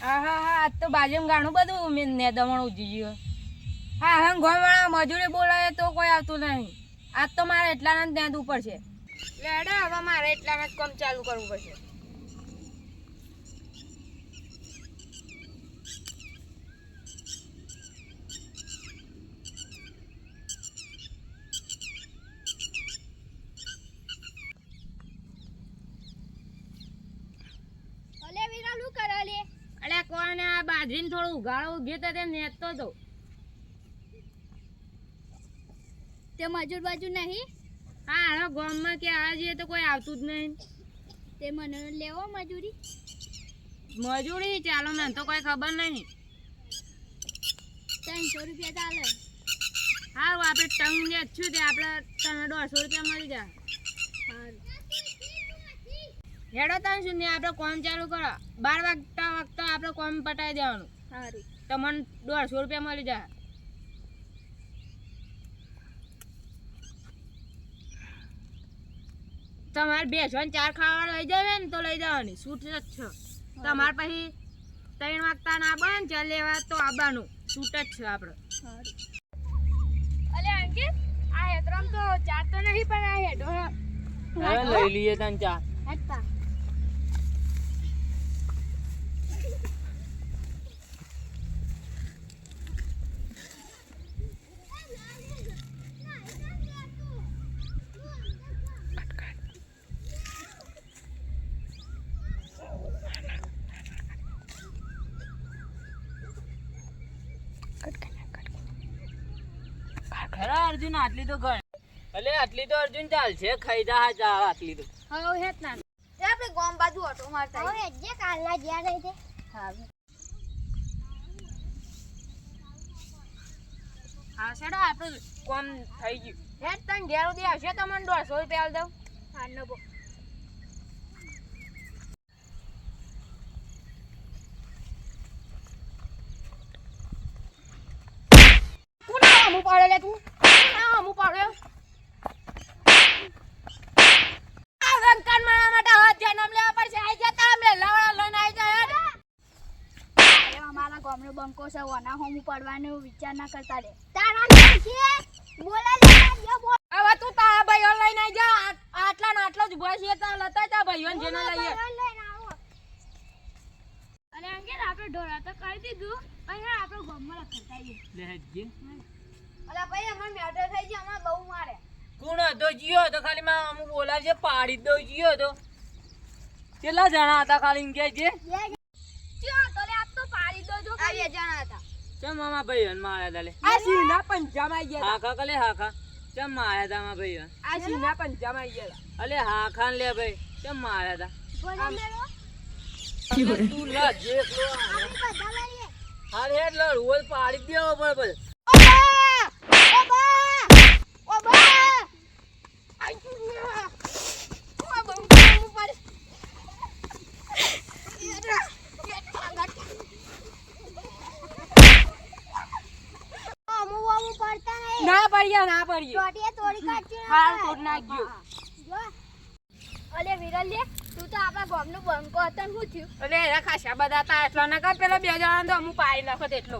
હા આજ તો બાજુમાં ઘણું બધું મેં ને દમણ ઉજી ગયું. હા ગોમવાળા મજૂરી બોલાવે તો કોઈ આવતું નહીં. આજ તો મારે એટલા ને ત્યાં ઉપર છે. લેડે હવે મારે એટલા જ કામ ચાલુ કરવું પડશે. અલે વિરા શું કરે લે? અલે કોને આ બાજરીને થોડું ઉઘાડો ઉગ્યો તો તે નેતતો તો. તે મજૂર બાજુ નહીં? હા હવે ગામમાં કે આ જઈએ તો કોઈ આવતું જ નહીં. તે મને લેવો મજૂરી? મજૂરી ચાલો મને તો કોઈ ખબર નહીં. 300 રૂપિયા ચાલે. હા આપણે ટંગ ને છું તે આપણે તને 150 રૂપિયા મળી જાય. સારું. હેડો તને શું ને આપણે કામ ચાલુ કરો. 12 વાગતા આપણે કામ પટાઈ દેવાનું. સારું. તમને 150 રૂપિયા મળી જાય. તમારે ભેંસો ને 4 ખાવા લઈ જાય ને તો લઈ જવાની છૂટ જ છે. તમારે પછી 3 વાગતા ના બને ચાલ લેવા તો આવવાનું છૂટ જ છે આપણે. સારું. અલે અંકિત આ હેતરામ તો 4 તો નહીં પણ આ હેડો હવે લઈ લઈએ તને 4. હટતા. ખરા અર્જુન આટલી તો ગણ. અલે આટલી તો અર્જુન ચાલશે ખાઈ જા ચાલ આટલી તો. હવે હેત ના. તે આપણે ગામ બાજુ ઓટો મારતા. હવે જે કાલના જ્યાં રહી છે. સારું. હા સેડો આપણું કોમ થઈ ગયું. હેડ તને ઘેર સુધી આવશે તો મને 150 રૂપિયા આલ દઉં. હા નબો. હું પાડે લે તું હું પાડે આ રંકાન મારા માટે હાથ જન્મ લેવા પડશે. આઈ જતા અમે લાવડા લઈને આઈ જાય. અરે અમારા ગામનો બંકો છે ઓના હોમ પડવાનો વિચાર ના કરતા રે. તારા નામ છે બોલા લે યો બોલ. હવે તું તારા ભાઈઓ લઈને આઈ જા. આટલા ને આટલો જ ઉભા છે તા લતા તા ભાઈઓ જેને લઈએ. અરે અંકેલ આપણે ઢોરા તો કરી દીધું પણ આપણે ગામમાં લખતા આવીએ. લે હેજી અલા ભાઈ અમાર મેટર થઈ ગઈ અમાર બહુ મારે. કોણ હતો જીયો તો ખાલી માં અમુ બોલાવજે પાડી દો જીયો તો. કેટલા જણા હતા ખાલી ઇન કે જે ચા તો લે આપ તો પાડી દો જો આ બે જણા હતા. ચમ મામા ભાઈઓ માર્યા તા લે. આ સીના પંજામાં આઈ ગયા. હા કા કલે હા કા ચમ માર્યા તા મામા ભાઈઓ. આ સીના પંજામાં આઈ ગયા. અલે હા ખાન લે ભાઈ ચમ માર્યા તા. બોલા મેલો તું લા જે લો બધા લઈએ. હાલ હેડ લો રોલ પાડી દેવો બરાબર. ના પડીએ તોડી કાઢજો. હાલ તોડ નાખજો. અલે વિરલ લે તું તો આપણા ગામનો બંકો હતો ને શું થયું? એટલે એના ખાસા બધા હતા એટલા ના કર પેલા 2 જણા તો હું પાડી નાખો એટલો.